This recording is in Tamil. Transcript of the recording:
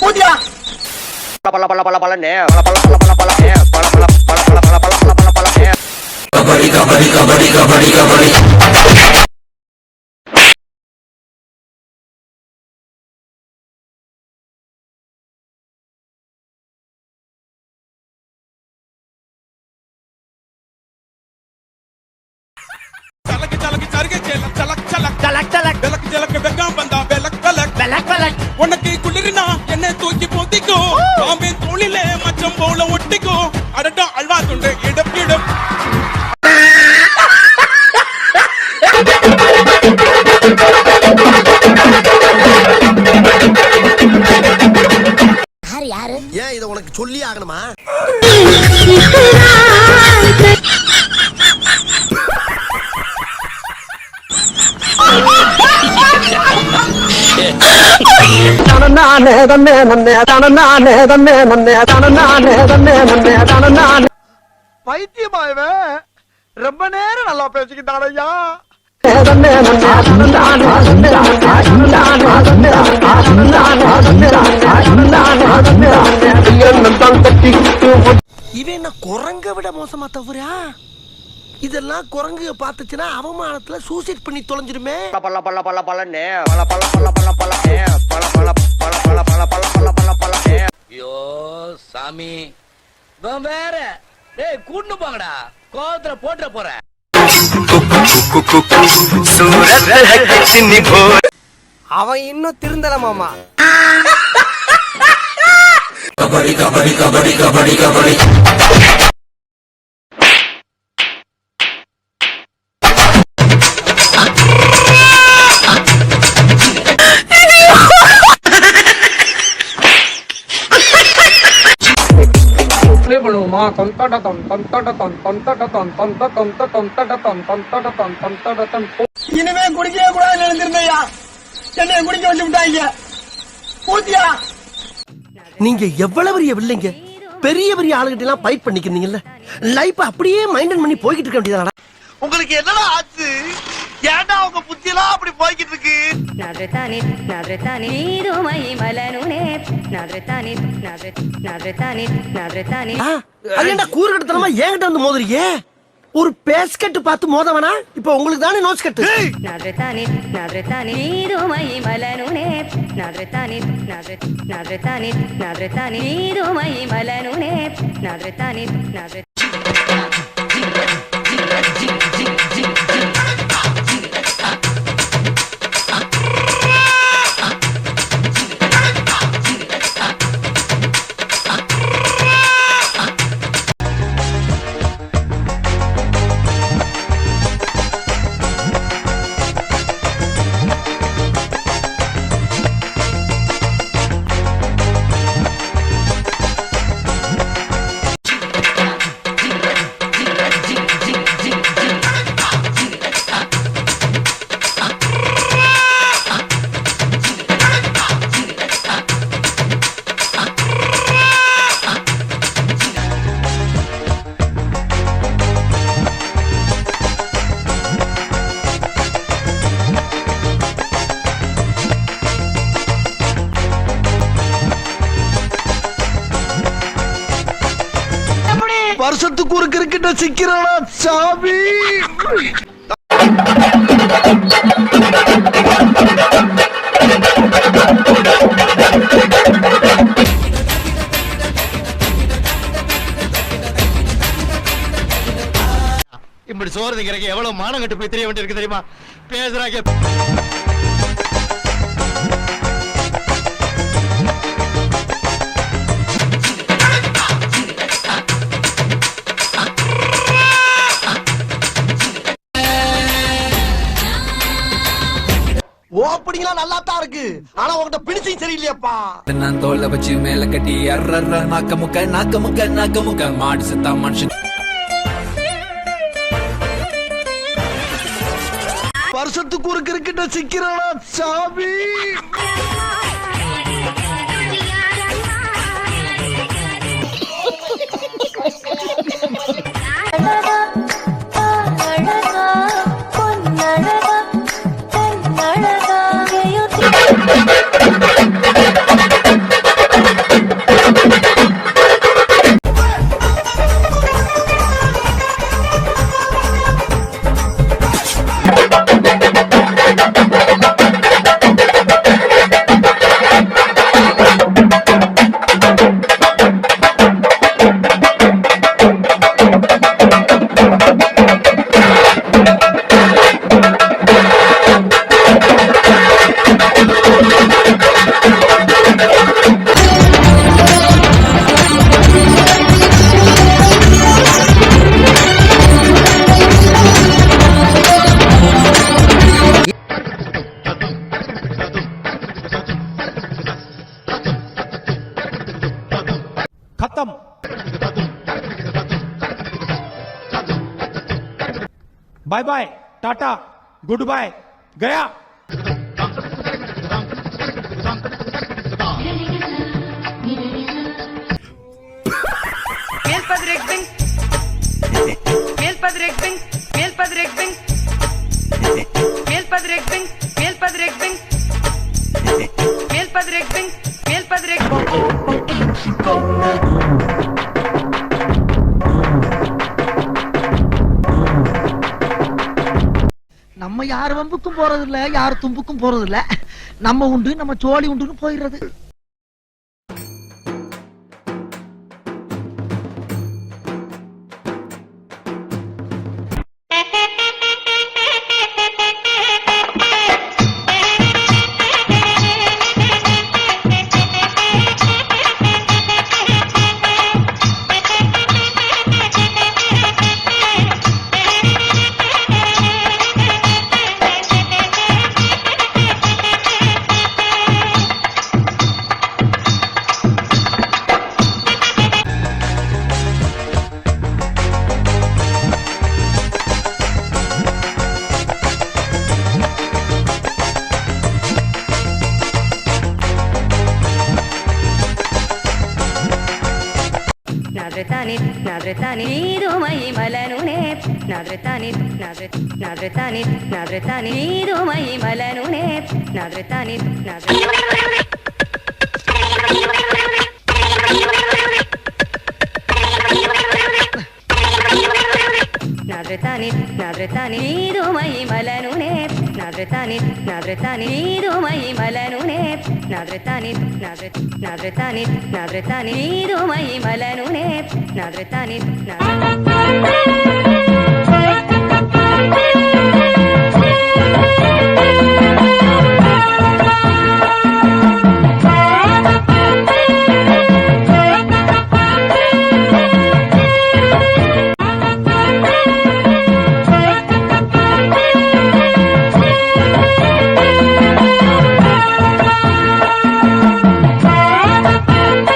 ஊதியா பல பல பல பலனே பல பல பல பல பலனே பல பல பல பல பல பல பல பலனே கபடி கபடி கபடி கபடி கபடி உனக்கு குளிர்னா என்ன தூக்கி போத்திக்கோ பாம்பே தோளிலே மச்சம் போல ஒட்டிக்கோ அடடா அல்வா துண்டு இடம் இடம் யாரு ஏன் இத உனக்கு சொல்லி ஆகணுமா பைத்தியமாயவே ரொம்ப நேரம் நல்லா பேசிக்கிட்டானையா இவன் என்ன குரங்க விட மோசமா தவறா இதெல்லாம் குரங்கு பார்த்துச்சுன்னா அவமானத்துல சூசைட் பண்ணி தொலைஞ்சிருமே பல பல பல பலனே பல பல பல பல பலனே பல பல பல பல பல பல பல பல பலனே ஐயோ சாமி வேற டேய் கூட்டு போங்கடா கோவத்துல போட்டுற போறேன் அவன் இன்னும் திருந்தல மாமா கபடி கபடி கபடி கபடி கபடி இனிமே குடிக்கவே கூடாது நினைச்சிருந்தையா என்னைய குடிக்க வச்சு விட்டாங்க பூத்தியா நீங்க எவ்வளவு பெரிய வில்லைங்க பெரிய பெரிய ஆளுகிட்ட எல்லாம் ஃபைட் பண்ணிக்கிறீங்கல்ல லைஃப் அப்படியே மைண்டன் பண்ணி போய்கிட்டு இருக்க வேண்டியதாடா உங்களுக்கு என்னடா ஆச்சு ஏன்டா உங்க புத்தியெல்லாம் அப்படி போய்கிட்டு இருக்கு கூறுகட்டத்தனமா ஏன்கிட்ட வந்து மோதுறீங்க ஒரு பேஸ்கட் பார்த்து மோதவனா இப்ப உங்களுக்கு தானே நோஸ் கட்டு வருஷத்துக்கு ஒரு கிரிக்கெட்ட சிக்கிறானா சாமி இப்படி சோறு திங்கிறக்கு எவ்வளவு மானம் கட்டு போய் தெரிய வேண்டியிருக்கு தெரியுமா பேசுறாங்க ஓப்பனிங்களா நல்லா தான் இருக்கு ஆனா உங்ககிட்ட பிடிச்சும் சரியில்லையாப்பா நான் தோல்ல வச்சு மேல கட்டி அர்ற நாக்க முக்க மாடு செத்தா மனுஷன் வருஷத்துக்கு ஒரு கிரிக்கெட்ட சிக்கிறானா சாமி bye bye tata good bye गया நம்ம யார் வம்புக்கும் போறது இல்ல, யார் தும்புக்கும் போறது இல்ல. நம்ம உண்டு, நம்ம சோழி உண்டுன்னு போயிடுறது. Nadretani